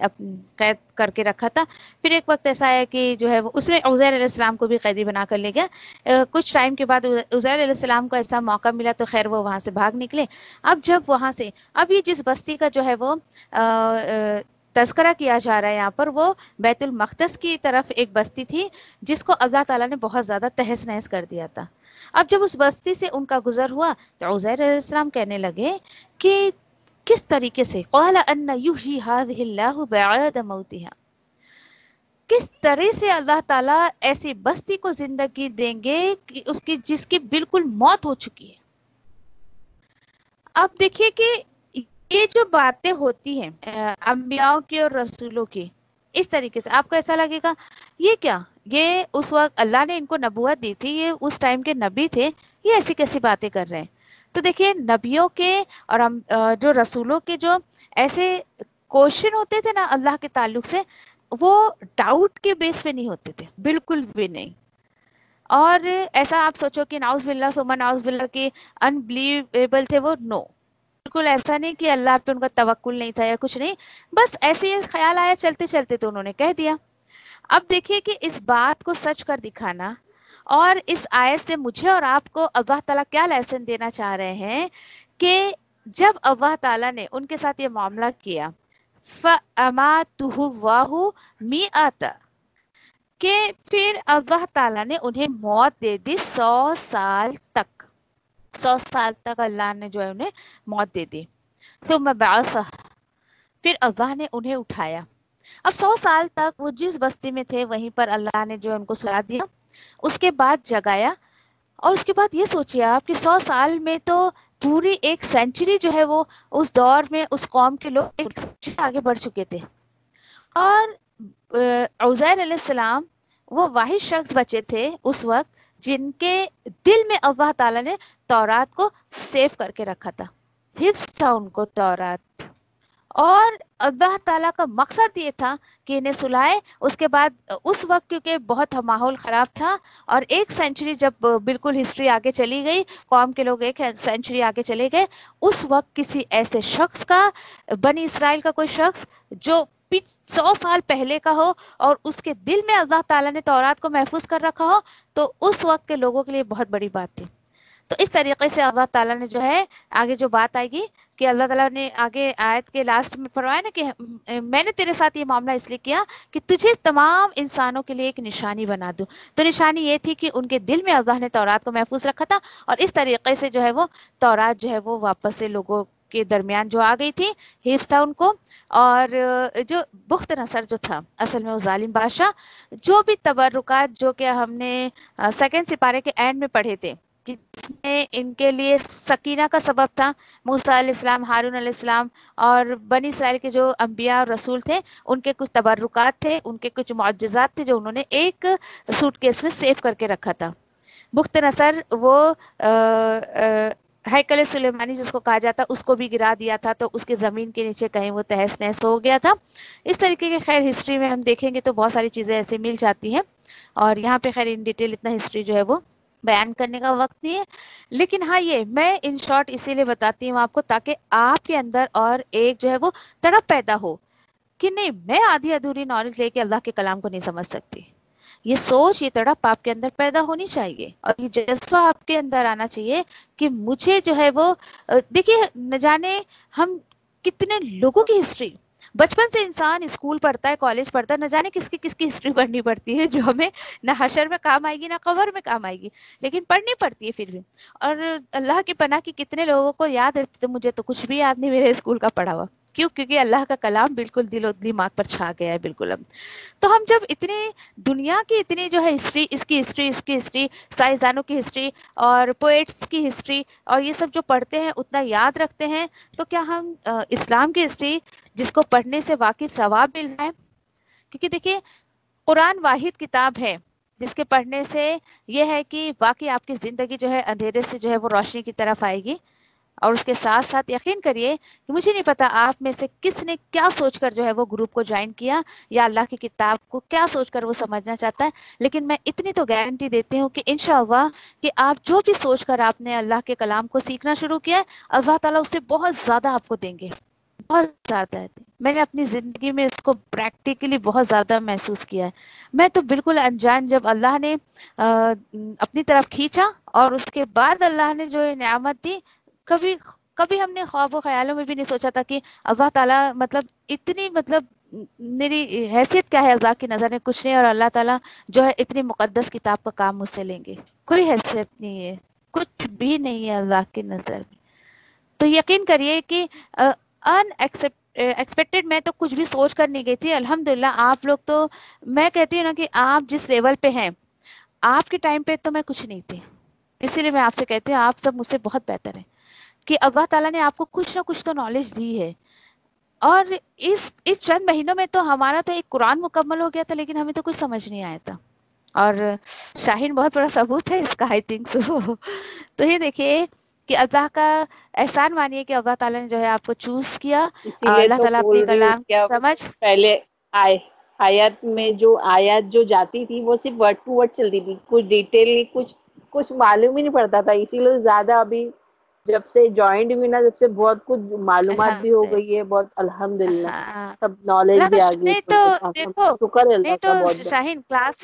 قید کر کے رکھا تھا۔ پھر ایک وقت ایسا ہے کہ جو ہے وہ اس نے عزیر علیہ السلام کو بھی قیدی بنا کر لے گیا۔ کچھ ٹائم کے بعد عزیر علیہ السلام کو ایسا موقع ملا تو خیر وہ وہاں سے بھاگ نکلے۔ اب جب وہاں سے، اب یہ جس بستی کا جو ہے وہ تذکرہ کیا جا رہا ہے یہاں پر، وہ بیت المقدس کی طرف ایک بستی تھی جس کو اللہ تعالیٰ نے بہت زیادہ تہس نہس کر دیا تھا۔ اب جب اس بستی سے ان کا گزر ہوا تو عزیر علیہ السلام کہنے لگے کہ کس طریقے سے، قال ان یحیی هذه اللہ بعد موتها، کس طرح سے اللہ تعالیٰ ایسی بستی کو زندگی دیں گے کہ اس کی جس کی بالکل موت ہو چکی ہے۔ اب دیکھیے کہ یہ جو باتیں ہوتی ہیں انبیاء کی اور رسولوں کی، اس طریقے سے آپ کو ایسا لگے گا یہ کیا، یہ اس وقت اللہ نے ان کو نبوت دی تھی، یہ اس ٹائم کے نبی تھے، یہ ایسی کیسی باتیں کر رہے ہیں۔ تو دیکھیے نبیوں کے اور جو رسولوں کے جو ایسے کوشچن ہوتے تھے نا اللہ کے تعلق سے، وہ ڈاؤٹ کے بیس پہ نہیں ہوتے تھے، بالکل بھی نہیں۔ اور ایسا آپ سوچو کہ نعوذ باللہ ثم نعوذ باللہ کے انبلیویبل تھے وہ، نو، بالکل ایسا نہیں کہ اللہ پہ ان کا توکل نہیں تھا یا کچھ نہیں، بس ایسے ہی خیال آیا چلتے چلتے تو انہوں نے کہہ دیا۔ اب دیکھیے کہ اس بات کو سچ کر دکھانا، اور اس آیت سے مجھے اور آپ کو اللہ تعالیٰ کیا لیسن دینا چاہ رہے ہیں کہ جب اللہ تعالیٰ نے ان کے ساتھ یہ معاملہ کیا، فَأَمَاتُهُ اللَّهُ مِئَةَ، کہ پھر اللہ تعالیٰ نے انہیں موت دے دی 100 سال تک، 100 سال تک اللہ نے جو ہے انہیں موت دے دی۔ ثم بعثہ، پھر اللہ نے انہیں اٹھایا۔ اب 100 سال تک وہ جس بستی میں تھے وہیں پر اللہ نے جو ان کو سلا دیا، اس کے بعد جگایا، اور اس کے بعد یہ سوچیے آپ کہ 100 سال میں تو پوری ایک سینچری جو ہے وہ اس دور میں اس قوم کے لوگ ایک سینچری آگے بڑھ چکے تھے. اور عزیر علیہ السلام وہ واحد شخص بچے تھے اس وقت جن کے دل میں اللہ تعالیٰ نے تورات کو سیو کر کے رکھا تھا، حفظ تھا ان کو تورات. اور اللہ تعالیٰ کا مقصد یہ تھا کہ انہیں سلائے. اس کے بعد اس وقت کیونکہ بہت ماحول خراب تھا اور ایک سینچری جب بالکل ہسٹری آگے چلی گئی، قوم کے لوگ ایک سینچری آگے چلے گئے، اس وقت کسی ایسے شخص کا، بنی اسرائیل کا کوئی شخص جو 100 سال پہلے کا ہو اور اس کے دل میں اللہ تعالیٰ نے تورات کو محفوظ کر رکھا ہو، تو اس وقت کے لوگوں کے لیے بہت بڑی بات تھی. تو اس طریقے سے اللہ تعالیٰ نے جو ہے آگے جو بات آئے گی کہ اللہ تعالیٰ نے آگے آیت کے لاسٹ میں فرمایا نا کہ میں نے تیرے ساتھ یہ معاملہ اس لیے کیا کہ تجھے تمام انسانوں کے لیے ایک نشانی بنا دوں. تو نشانی یہ تھی کہ ان کے دل میں اللہ نے تورات کو محفوظ رکھا تھا، اور اس طریقے سے جو ہے وہ تورات جو ہے وہ واپس سے لوگوں کے درمیان جو آ گئی تھی، حفظ تھا ان کو. اور جو بخت نصر جو تھا اصل میں وہ ظالم بادشاہ، جو بھی تبرکات جو کہ ہم نے سیکنڈ سپارے کے اینڈ میں پڑھے تھے، جس میں ان کے لیے سکینہ کا سبب تھا، موسیٰ علیہ السلام، ہارون علیہ السلام اور بنی اسرائیل کے جو انبیاء اور رسول تھے، ان کے کچھ تبرکات تھے، ان کے کچھ معجزات تھے جو انہوں نے ایک سوٹ کیس میں سیو کر کے رکھا تھا. بخت نصر وہ ہیکل سلیمانی جس کو کہا جاتا اس کو بھی گرا دیا تھا، تو اس کے زمین کے نیچے کہیں وہ تہس نہس ہو گیا تھا. اس طریقے کے خیر ہسٹری میں ہم دیکھیں گے تو بہت ساری چیزیں ایسے مل جاتی ہیں، اور یہاں پہ خیر ان ڈیٹیل اتنا ہسٹری جو ہے وہ بیان کرنے کا وقت نہیں ہے. لیکن ہاں یہ میں ان شارٹ اسی لیے بتاتی ہوں آپ کو تاکہ آپ کے اندر اور ایک جو ہے وہ تڑپ پیدا ہو کہ نہیں میں آدھی ادھوری نالج لے کے اللہ کے کلام کو نہیں سمجھ سکتی. یہ سوچ، یہ تڑپ آپ کے اندر پیدا ہونی چاہیے، اور یہ جذبہ آپ کے اندر آنا چاہیے کہ مجھے جو ہے وہ دیکھیے نہ جانے ہم کتنے لوگوں کی ہسٹری، بچپن سے انسان اسکول پڑھتا ہے، کالج پڑھتا ہے، نہ جانے کس کی ہسٹری پڑھنی پڑتی ہے جو ہمیں نہ حشر میں کام آئے گی نہ قبر میں کام آئے گی، لیکن پڑھنی پڑتی ہے پھر بھی. اور اللہ کی پناہ کی کتنے لوگوں کو یاد رہتی، تو مجھے تو کچھ بھی یاد نہیں میرے اسکول کا پڑھا ہوا. کیوں؟ کیونکہ اللہ کا کلام بالکل دل و دماغ پر چھا گیا ہے بالکل. اب تو ہم جب اتنی دنیا کی اتنی جو ہے ہسٹری، اس کی ہسٹری، سائنسدانوں کی ہسٹری اور پوئٹس کی ہسٹری اور یہ سب جو پڑھتے ہیں اتنا یاد رکھتے ہیں، تو کیا ہم اسلام کی ہسٹری جس کو پڑھنے سے واقعی ثواب مل جائے؟ کیونکہ دیکھیے قرآن واحد کتاب ہے جس کے پڑھنے سے یہ ہے کہ واقعی آپ کی زندگی جو ہے اندھیرے سے جو ہے وہ روشنی کی طرف آئے گی. اور اس کے ساتھ ساتھ یقین کریے کہ مجھے نہیں پتا آپ میں سے کس نے کیا سوچ کر جو ہے وہ گروپ کو جوائن کیا یا اللہ کی کتاب کو کیا سوچ کر وہ سمجھنا چاہتا ہے، لیکن میں اتنی تو گارنٹی دیتی ہوں کہ انشاءاللہ کہ آپ جو بھی سوچ کر آپ نے اللہ کے کلام کو سیکھنا شروع کیا ہے، اللہ تعالیٰ اس سے بہت زیادہ آپ کو دیں گے، بہت زیادہ ہے. میں نے اپنی زندگی میں اس کو پریکٹیکلی بہت زیادہ محسوس کیا ہے. میں تو بالکل انجان، جب اللہ نے اپنی طرف کھینچا اور اس کے بعد اللہ نے جو نعمت دی، کبھی ہم نے خواب و خیالوں میں بھی نہیں سوچا تھا کہ اللہ تعالیٰ مطلب اتنی میری حیثیت کیا ہے اللہ کی نظر میں، کچھ نہیں، اور اللہ تعالیٰ جو ہے اتنی مقدس کتاب کا کام مجھ سے لیں گے. کوئی حیثیت نہیں ہے، کچھ بھی نہیں ہے اللہ کی نظر میں. تو یقین کریے کہ ایکسپیکٹڈ میں تو کچھ بھی سوچ کر نہیں گئی تھی. الحمدللہ آپ لوگ تو، میں کہتی ہوں نا کہ آپ جس لیول پہ ہیں، آپ کے ٹائم پہ تو میں کچھ نہیں تھی، اسی لیے میں آپ سے کہتی ہوں آپ سب مجھ سے بہت بہتر ہیں کہ اللہ تعالیٰ نے آپ کو کچھ نہ کچھ تو نالج دی ہے. اور اس چند مہینوں میں تو ہمارا تو ایک قرآن مکمل ہو گیا تھا، لیکن ہمیں تو کچھ سمجھ نہیں آیا تھا. اور شاہین بہت بڑا ثبوت ہے اس کا، آئی تھنک سو. تو یہ دیکھیے کہ اللہ کا احسان مانیے کہ اللہ تعالیٰ نے جو ہے آپ کو چوز کیا. اسی لیے اللہ تو تعالیٰ اپنی بول رہی ہوں کلام کیا سمجھ پہلے آیات میں جو آیات جو جاتی تھی وہ صرف ورڈ ٹو ورڈ چلتی تھی، کچھ ڈیٹیل نہیں، کچھ معلوم ہی نہیں پڑتا تھا. اسی لیے زیادہ ابھی جب سے جوائنٹ ہوئی نا، جب سے بہت کچھ معلومات بھی ہو الحمد گئی ہے، بہت الحمدللہ ہاں سب نالج اللہ کا بھی آ گئی نہیں تو ہے. دیکھو، شکر ہے نہیں اللہ تو کا بہت بہت. شاہین کلاس،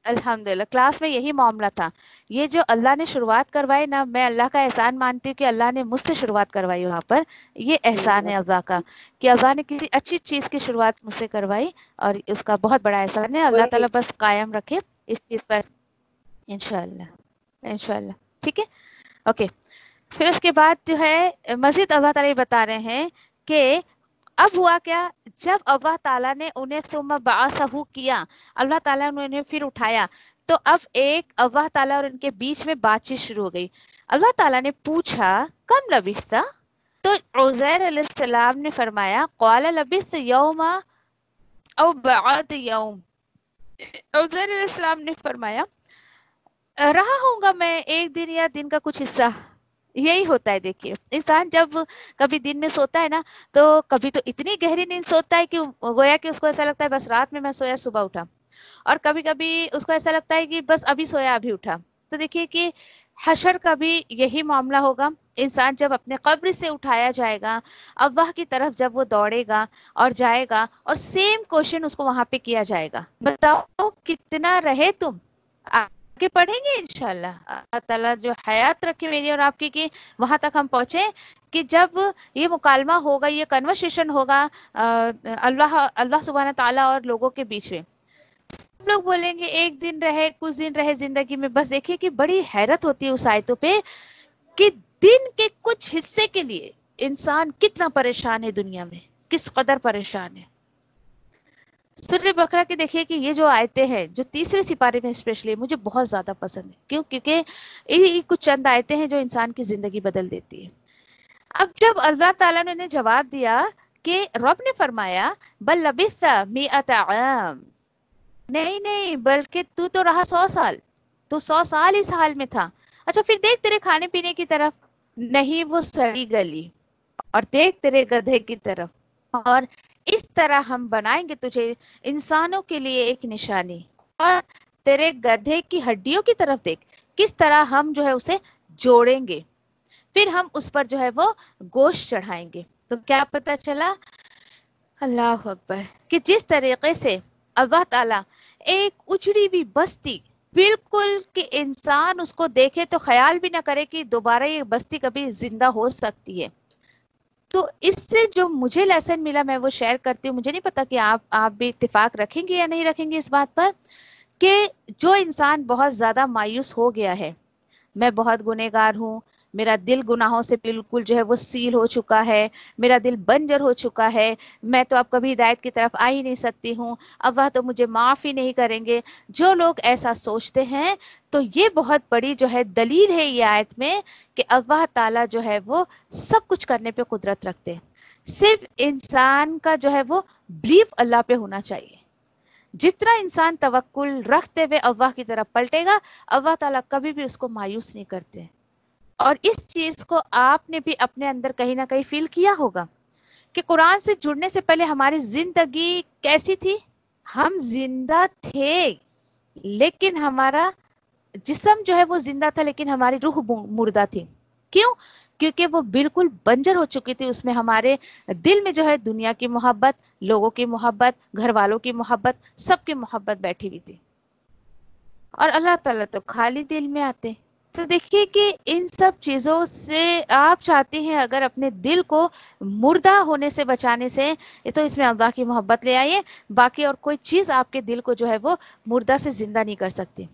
الحمدللہ کلاس میں یہی معاملہ تھا. یہ جو اللہ نے شروعات کروائی نا، میں اللہ کا احسان مانتی ہوں کہ اللہ نے مجھ سے شروعات کروائی وہاں پر. یہ احسان ہے اللہ کا کہ اللہ نے کسی اچھی چیز کی شروعات مجھ سے کروائی، اور اس کا بہت بڑا احسان ہے. اللہ تعالیٰ بس قائم رکھے اس چیز پر، انشاءاللہ انشاءاللہ. ٹھیک ہے، اوکے. پھر اس کے بعد جو ہے مزید اللہ تعالیٰ بتا رہے ہیں کہ اب ہوا کیا، جب اللہ تعالیٰ نے انہیں ثم بعثہ کیا، اللہ تعالیٰ نے انہیں پھر اٹھایا. تو اب ایک اللہ تعالیٰ اور ان کے بیچ میں بات چیت شروع ہو گئی. اللہ تعالیٰ نے پوچھا کم لبثت؟ تو عزیر علیہ السلام نے فرمایا قال لبثت یوما او بعد یوم. عزیر علیہ السلام نے فرمایا رہا ہوں گا میں ایک دن یا دن کا کچھ حصہ. یہی ہوتا ہے. دیکھیے انسان جب کبھی دن میں سوتا ہے نا تو کبھی تو اتنی گہری نیند سوتا ہے کہ گویا کہ اس کو ایسا لگتا ہے بس رات میں سویا صبح اٹھا, اور کبھی کبھی اس کو ایسا لگتا ہے کہ بس ابھی سویا ابھی اٹھا. تو دیکھیے کہ حشر کا بھی یہی معاملہ ہوگا. انسان جب اپنے قبر سے اٹھایا جائے گا, اللہ کی طرف جب وہ دوڑے گا اور جائے گا, اور سیم کوشچن اس کو وہاں پہ کیا جائے گا, بتاؤ کتنا رہے تم. آگے پڑھیں گے انشاءاللہ. اللہ تعالیٰ جو حیات رکھے میری اور آپ کی کہ وہاں تک ہم پہنچیں کہ جب یہ مکالمہ ہوگا, یہ کنورسیشن ہوگا اللہ سبحانہ تعالیٰ اور لوگوں کے بیچ میں. سب لوگ بولیں گے ایک دن رہے کچھ دن رہے زندگی میں. بس دیکھیے کہ بڑی حیرت ہوتی ہے اس آیتوں پہ کہ دن کے کچھ حصے کے لیے انسان کتنا پریشان ہے دنیا میں, کس قدر پریشان ہے. سورہ بقرہ کے دیکھیے کہ یہ جو آیتیں ہیں جو تیسرے سپارے میں اسپیشلی مجھے بہت زیادہ پسند ہے. کیوں؟ کیونکہ یہ کچھ چند آیتیں ہیں جو انسان کی زندگی بدل دیتی ہے. اب جب اللہ تعالیٰ نے انہیں جواب دیا کہ رب نے فرمایا بل لبثت مئۃ عام, نہیں بلکہ تو رہا 100 سال, تو 100 سال اس حال میں تھا. اچھا پھر دیکھ تیرے کھانے پینے کی طرف, نہیں وہ سڑی گلی, اور دیکھ تیرے گدھے کی طرف, اور اس طرح ہم بنائیں گے تجھے انسانوں کے لیے ایک نشانی, اور تیرے گدھے کی ہڈیوں کی طرف دیکھ کس طرح ہم جو ہے اسے جوڑیں گے, پھر ہم اس پر جو ہے وہ گوشت چڑھائیں گے. تو کیا پتہ چلا, اللہ اکبر, کہ جس طریقے سے اللہ تعالیٰ ایک اجڑی ہوئی بستی بالکل کہ انسان اس کو دیکھے تو خیال بھی نہ کرے کہ دوبارہ یہ بستی کبھی زندہ ہو سکتی ہے. تو اس سے جو مجھے لیسن ملا میں وہ شیئر کرتی ہوں. مجھے نہیں پتا کہ آپ بھی اتفاق رکھیں گے یا نہیں رکھیں گے اس بات پر کہ جو انسان بہت زیادہ مایوس ہو گیا ہے, میں بہت گنہگار ہوں, میرا دل گناہوں سے بالکل جو ہے وہ سیل ہو چکا ہے, میرا دل بنجر ہو چکا ہے, میں تو اب کبھی ہدایت کی طرف آ ہی نہیں سکتی ہوں, اللہ تو مجھے معاف ہی نہیں کریں گے. جو لوگ ایسا سوچتے ہیں تو یہ بہت بڑی جو ہے دلیل ہے یہ آیت میں کہ اللہ تعالیٰ جو ہے وہ سب کچھ کرنے پہ قدرت رکھتے ہیں. صرف انسان کا جو ہے وہ بلیف اللہ پہ ہونا چاہیے. جتنا انسان توکل رکھتے ہوئے اللہ کی طرف پلٹے گا, اللہ تعالیٰ کبھی بھی اس کو مایوس نہیں کرتے. اور اس چیز کو آپ نے بھی اپنے اندر کہیں نہ کہیں فیل کیا ہوگا کہ قرآن سے جڑنے سے پہلے ہماری زندگی کیسی تھی. ہم زندہ تھے لیکن ہمارا جسم جو ہے وہ زندہ تھا لیکن ہماری روح مردہ تھی. کیوں؟ کیونکہ وہ بالکل بنجر ہو چکی تھی. اس میں ہمارے دل میں جو ہے دنیا کی محبت, لوگوں کی محبت, گھر والوں کی محبت, سب کی محبت بیٹھی ہوئی تھی. اور اللہ تعالیٰ تو خالی دل میں آتے. تو دیکھیے کہ ان سب چیزوں سے آپ چاہتے ہیں اگر اپنے دل کو مردہ ہونے سے بچانے سے, تو اس میں اللہ کی محبت لے آئیے. باقی اور کوئی چیز آپ کے دل کو جو ہے وہ مردہ سے زندہ نہیں کر سکتی.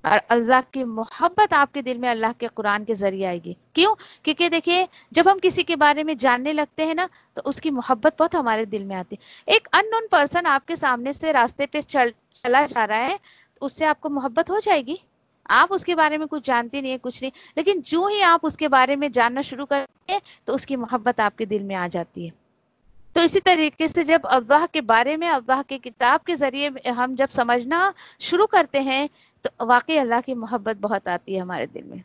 اور اللہ کی محبت آپ کے دل میں اللہ کے قرآن کے ذریعے آئے گی. کیوں؟ کیونکہ دیکھیے جب ہم کسی کے بارے میں جاننے لگتے ہیں نا تو اس کی محبت بہت ہمارے دل میں آتی. ایک ان نون پرسن آپ کے سامنے سے راستے پہ چلا جا رہا ہے, اس سے آپ کو محبت ہو جائے گی. آپ اس کے بارے میں کچھ جانتے نہیں ہیں, کچھ نہیں, لیکن جو ہی آپ اس کے بارے میں جاننا شروع کرتے ہیں تو اس کی محبت آپ کے دل میں آ جاتی ہے. تو اسی طریقے سے جب اللہ کے بارے میں اللہ کے کتاب کے ذریعے ہم جب سمجھنا شروع کرتے ہیں تو واقعی اللہ کی محبت بہت آتی ہے ہمارے دل میں.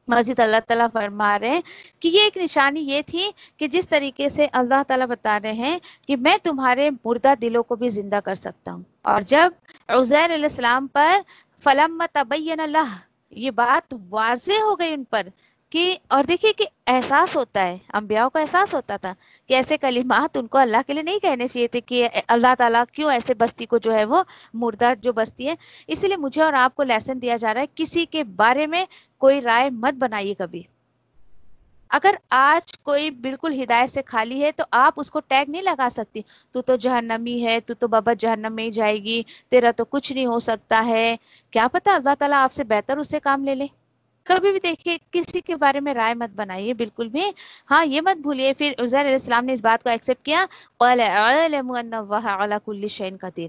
مزید اللہ تعالیٰ فرما رہے ہیں کہ یہ ایک نشانی یہ تھی کہ جس طریقے سے اللہ تعالیٰ بتا رہے ہیں کہ میں تمہارے مردہ دلوں کو بھی زندہ کر سکتا ہوں. اور جب عزیر علیہ السلام پر فلما تبین اللہ, یہ بات واضح ہو گئی ان پر کہ, اور دیکھیے کہ احساس ہوتا ہے, انبیاء کو احساس ہوتا تھا کہ ایسے کلمات ان کو اللہ کے لیے نہیں کہنے چاہیے تھے کہ اللہ تعالیٰ کیوں ایسے بستی کو جو ہے وہ مردہ جو بستی ہے. اسی لیے مجھے اور آپ کو لیسن دیا جا رہا ہے کسی کے بارے میں کوئی رائے مت بنائیے کبھی. اگر آج کوئی بالکل ہدایت سے خالی ہے تو آپ اس کو ٹیگ نہیں لگا سکتی, تو جہنمی ہے, تو بابا جہنم میں ہی جائے گی, تیرا تو کچھ نہیں ہو سکتا ہے. کیا پتا اللہ تعالیٰ آپ سے بہتر اس سے کام لے لے. کبھی بھی دیکھیے کسی کے بارے میں رائے مت بنائیے بالکل بھی. ہاں یہ مت بھولیے پھر عزیر علیہ السلام نے اس بات کو ایکسیپٹ کیا, قال اعلم ان اللہ علی کل شیء قدیر.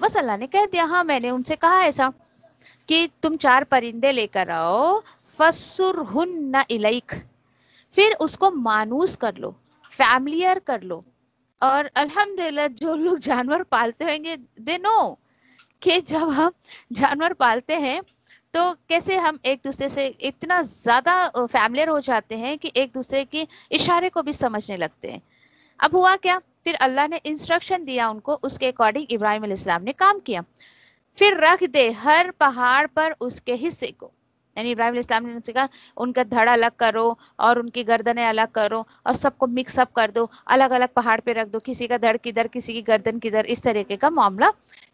بس اللہ نے کہہ دیا ہاں میں نے ان سے کہا ایسا کہ تم 4 پرندے لے کر آؤ، فَسُرْهُنَّ إِلَيْكَ، پھر اس کو مانوس کر لو، فیملیئر کر لو. اور الحمدللہ جو لوگ جانور پالتے ہوں گے دے نو کہ جب ہم جانور پالتے ہیں تو کیسے ہم ایک دوسرے سے اتنا زیادہ فیملیئر ہو جاتے ہیں کہ ایک دوسرے کے اشارے کو بھی سمجھنے لگتے ہیں. اب ہوا کیا، پھر اللہ نے انسٹرکشن دیا ان کو، اس کے اکارڈنگ ابراہیم علیہ السلام نے کام کیا. پھر رکھ دے ہر پہاڑ پر اس کے حصے کو، یعنی ابراہیم علیہ السلام نے ان سے کہا ان کا دھڑ الگ کرو اور ان کی گردنیں الگ کرو اور سب کو مکس اپ کر دو، الگ الگ پہاڑ پہ رکھ دو، کسی کا دھڑ کدھر کسی کی گردن کدھر، اس طریقے کا معاملہ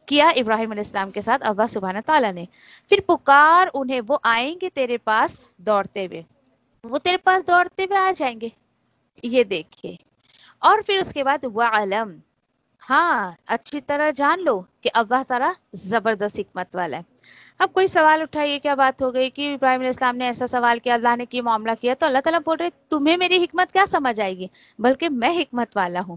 کیا ابراہیم علیہ السلام کے ساتھ اللہ سبحانہ تعالیٰ نے. پھر پکار انہیں، وہ آئیں گے تیرے پاس دوڑتے ہوئے، وہ تیرے پاس دوڑتے ہوئے آ جائیں گے. یہ دیکھیے. اور پھر اس کے بعد وَعَلَمْ، ہاں اچھی طرح جان لو کہ اللہ تعالیٰ زبردست حکمت والا ہے. اب کوئی سوال اٹھائیے کیا بات ہو گئی کہ ابراہیم علیہ السلام نے ایسا سوال کیا، اللہ نے کی معاملہ کیا، تو اللہ تعالیٰ بول رہے تمہیں میری حکمت کیا سمجھ آئے گی، بلکہ میں حکمت والا ہوں.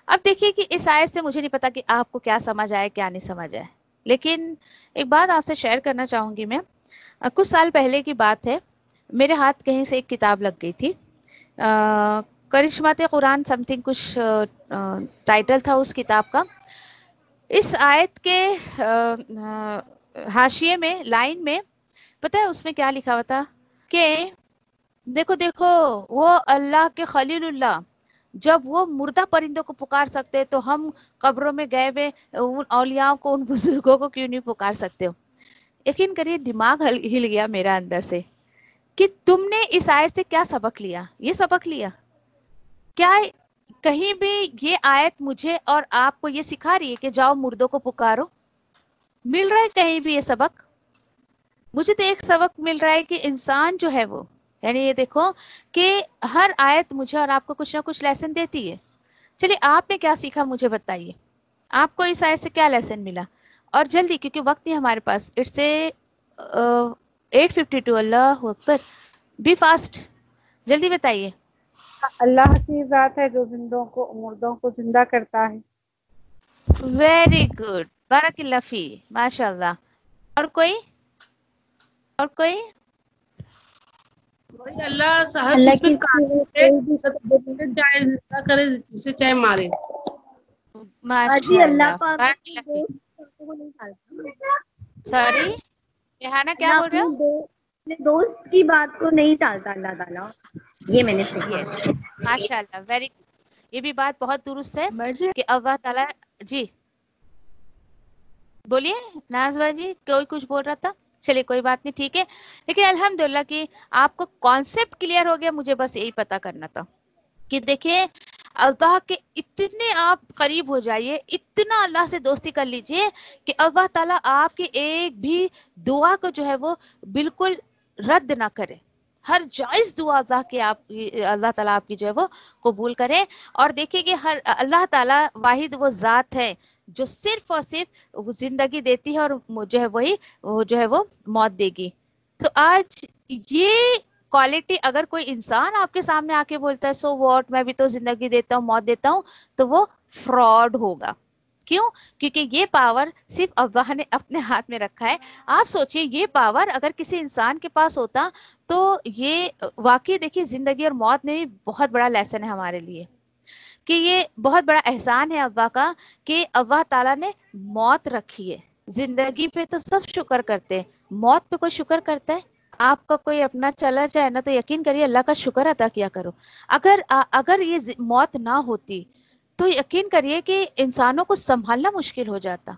اب دیکھیے کہ اس آیت سے مجھے نہیں پتا کہ آپ کو کیا سمجھ آئے کیا نہیں سمجھ آئے، لیکن ایک بات آپ سے شیئر کرنا چاہوں گی میں. کچھ سال پہلے کی بات ہے، میرے ہاتھ کہیں سے ایک کتاب لگ گئی تھی، کرشمات قرآن سم تھنگ کچھ ٹائٹل تھا اس کتاب کا. اس آیت کے حاشیے میں لائن میں پتہ ہے اس میں کیا لکھا ہوا تھا کہ دیکھو دیکھو وہ اللہ کے خلیل اللہ جب وہ مردہ پرندوں کو پکار سکتے تو ہم قبروں میں گئے ہوئے ان اولیاء کو، ان بزرگوں کو کیوں نہیں پکار سکتے ہو. یقین کریے دماغ ہل گیا میرا اندر سے کہ تم نے اس آیت سے کیا سبق لیا. یہ سبق لیا کیا کہیں بھی یہ آیت مجھے اور آپ کو یہ سکھا رہی ہے کہ جاؤ مردوں کو پکارو؟ مل رہا ہے کہیں بھی یہ سبق؟ مجھے تو ایک سبق مل رہا ہے کہ انسان جو ہے وہ، یعنی یہ دیکھو کہ ہر آیت مجھے اور آپ کو کچھ نہ کچھ لیسن دیتی ہے. چلیے آپ نے کیا سیکھا مجھے بتائیے، آپ کو اس آیت سے کیا لیسن ملا؟ اور جلدی کیونکہ وقت نہیں ہمارے پاس، اٹس سے 8:52. اللہ اکبر، بی فاسٹ، جلدی بتائیے. اللہ کی ذات ہے جو مردوں کو زندہ کرتا ہے. ویری گڈ، بارک اللہ فی، ماشاء اللہ. اور کوئی؟ اور کوئی؟ وہی اللہ ہر اللہ چیز پہ کی قادر ہے، چاہے زندہ کرے جسے چاہے مارے. جی ماشاء اللہ اللہ، پاک بارک اپنے اللہ فی. دوست کو نہیں ٹالتا. سوری ریحانہ کیا اللہ بول رہے ہو؟ اپنے دوست کی بات کو نہیں ٹالتا اللہ تعالیٰ. یہ میں نے سیکھا. یس، ماشاء اللہ، ویری گڈ. یہ بھی بات بہت درست ہے مجھے کہ اللہ تعالیٰ، جی بولیے نازوا جی، کوئی کچھ بول رہا تھا؟ چلیے کوئی بات نہیں، ٹھیک ہے. لیکن الحمدللہ کہ آپ کو کانسیپٹ کلیئر ہو گیا. مجھے بس یہی پتا کرنا تھا کہ دیکھیں اللہ کے اتنے آپ قریب ہو جائیے، اتنا اللہ سے دوستی کر لیجئے کہ اللہ تعالیٰ آپ کی ایک بھی دعا کو جو ہے وہ بالکل رد نہ کرے. ہر جائز دعا اللہ تعالیٰ آپ کی جو ہے وہ قبول کرے. اور دیکھیں کہ ہر اللہ تعالیٰ واحد وہ ذات ہے جو صرف اور صرف زندگی دیتی ہے اور جو ہے وہ موت دے گی. تو آج یہ کوالٹی اگر کوئی انسان آپ کے سامنے آ کے بولتا ہے سو واٹ، میں بھی تو زندگی دیتا ہوں موت دیتا ہوں، تو وہ فراڈ ہوگا. کیوں؟ کیونکہ یہ پاور صرف اللہ نے اپنے ہاتھ میں رکھا ہے. آپ سوچئے یہ پاور اگر کسی انسان کے پاس ہوتا تو یہ واقعی دیکھیے زندگی اور موت میں بھی بہت بڑا لیسن ہے ہمارے لیے کہ یہ بہت بڑا احسان ہے اللہ کا کہ اللہ تعالیٰ نے موت رکھی ہے. زندگی پہ تو سب شکر کرتے ہیں، موت پہ کوئی شکر کرتا ہے؟ آپ کا کوئی اپنا چلا جائے نا تو یقین کریے اللہ کا شکر ادا کیا کرو. اگر یہ موت نہ ہوتی تو یقین کریے کہ انسانوں کو سنبھالنا مشکل ہو جاتا.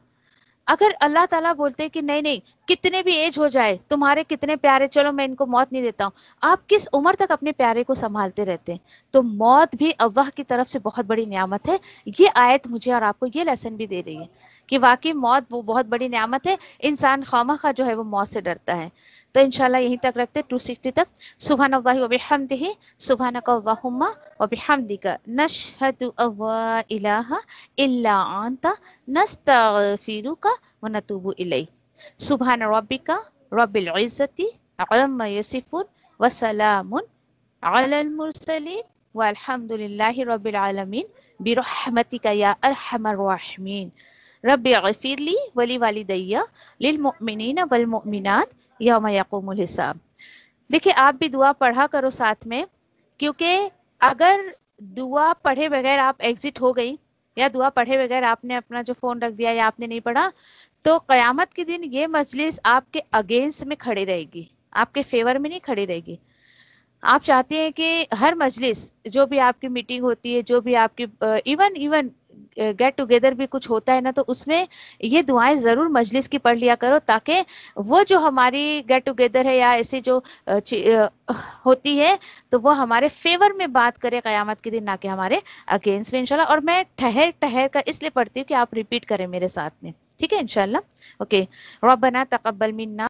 اگر اللہ تعالیٰ بولتے کہ نہیں کتنے بھی ایج ہو جائے، تمہارے کتنے پیارے، چلو میں ان کو موت نہیں دیتا ہوں، آپ کس عمر تک اپنے پیارے کو سنبھالتے رہتے ہیں؟ تو موت بھی اللہ کی طرف سے بہت بڑی نعمت ہے. یہ آیت مجھے اور آپ کو یہ لیسن بھی دے رہی ہے کہ واقعی موت وہ بہت بڑی نعمت ہے. انسان خوامخواہ جو ہے وہ موت سے ڈرتا ہے. تو انشاءاللہ یہیں تک رکھتے 260 تک. سبحان اللہ و بحمدہ، سبحانک اللہم و بحمدک، نشہد ان لا الہ الا انت، نستغفرک و نتوب الیک. سبحان ربک رب العزت عما یصفون وسلام علی المرسلین والحمد للہ رب العالمین برحمتک یا ارحم الراحمین. رب اغفر لی ولی والدیہ للمؤمنین والمؤمنات یوم یقوم الحساب. دیکھیں آپ بھی دعا پڑھا کرو ساتھ میں، کیونکہ اگر دعا پڑھے بغیر آپ ایگزٹ ہو گئی یا دعا پڑھے بغیر آپ نے اپنا جو فون رکھ دیا یا آپ نے نہیں پڑھا، تو قیامت کے دن یہ مجلس آپ کے اگینسٹ میں کھڑی رہے گی، آپ کے فیور میں نہیں کھڑی رہے گی. آپ چاہتے ہیں کہ ہر مجلس جو بھی آپ کی میٹنگ ہوتی ہے، جو بھی آپ کی ایون گیٹ ٹوگیدر بھی کچھ ہوتا ہے نا، تو اس میں یہ دعائیں ضرور مجلس کی پڑھ لیا کرو، تاکہ وہ جو ہماری گیٹ ٹوگیدر ہے یا ایسی جو ہوتی ہے تو وہ ہمارے فیور میں بات کرے قیامت کے دن، نہ کہ ہمارے اگینسٹ میں انشاءاللہ. اور میں ٹھہر کر اس لیے پڑھتی ہوں کہ آپ ریپیٹ کریں میرے ساتھ میں، ٹھیک ہے انشاءاللہ. اوکے. ربنا تقبل منا.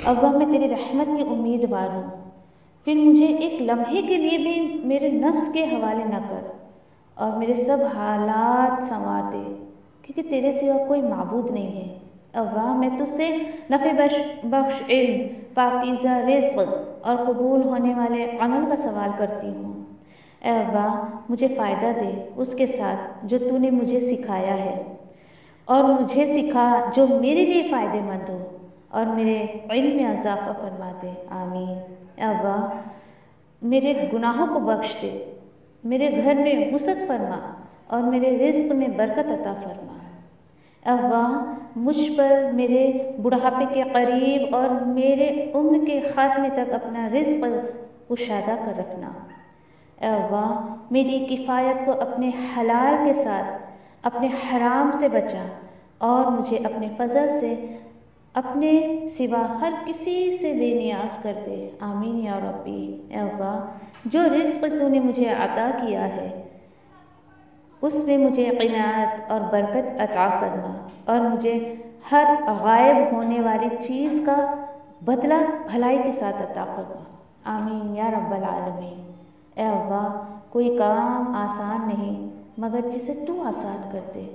ابا میں تیری رحمت کی امیدوار ہوں، پھر مجھے ایک لمحے کے لیے بھی میرے نفس کے حوالے نہ کر اور میرے سب حالات سنوار دے، کیونکہ تیرے سوا کوئی معبود نہیں ہے. ابا میں تجھ سے نفع بخش علم، پاکیزہ رزق اور قبول ہونے والے عمل کا سوال کرتی ہوں. اے ابا مجھے فائدہ دے اس کے ساتھ جو تو نے مجھے سکھایا ہے، اور مجھے سکھا جو میرے لیے فائدہ مند ہو، اور میرے علم میں اضافہ فرما دے. آمین. اے ابا میرے گناہوں کو بخش دے، میرے گھر میں وسعت فرما اور میرے رزق میں برکت عطا فرما. اے ابا مجھ پر میرے بڑھاپے کے قریب اور میرے عمر کے خاتمے تک اپنا رزق کشادہ کر رکھنا. اے ابا میری کفایت کو اپنے حلال کے ساتھ اپنے حرام سے بچا، اور مجھے اپنے فضل سے اپنے سوا ہر کسی سے بے نیاز کر دے. آمین یا ربی. اے ابا جو رزق تو نے مجھے عطا کیا ہے اس میں مجھے قناعت اور برکت عطا فرما، اور مجھے ہر غائب ہونے والی چیز کا بدلہ بھلائی کے ساتھ عطا فرما. آمین یا رب العالمین. اے ابا کوئی کام آسان نہیں مگر جسے تو آسان کر دے،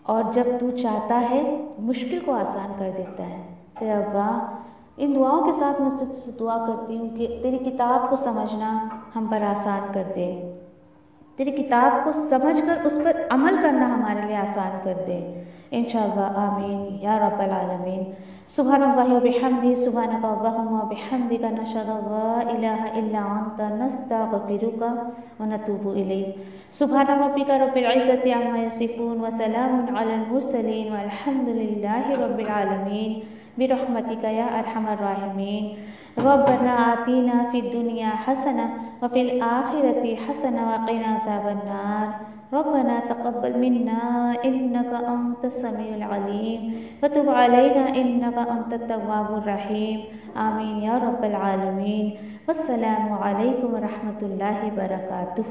اور جب تو چاہتا ہے مشکل کو آسان کر دیتا ہے. اے ابا ان دعاؤں کے ساتھ میں تجھ سے دعا کرتی ہوں کہ تیری کتاب کو سمجھنا ہم پر آسان کر دے، تیری کتاب کو سمجھ کر اس پر عمل کرنا ہمارے لیے آسان کر دے انشاءاللہ. آمین یا رب العالمین. سبحان اللہ و بحمدہ، سبحانک اللہم و بحمدک، نشہد ان لا الہ الا انت، نستغفرک و نتوب الیک. سبحان ربک رب العزت عما یصفون وسلام علی المرسلین والحمد للہ رب العالمین برحمتک یا ارحم الراحمین. ربنا آتینا فی الدنیا حسنہ وفی الآخرۃ حسنہ وقنا عذاب النار. ربنا تقبل منا انک انت السمیع العلیم وتب علینا انک انت التواب الرحیم. آمین یا رب العالمین. والسلام علیکم ورحمۃ اللہ وبرکاتہ.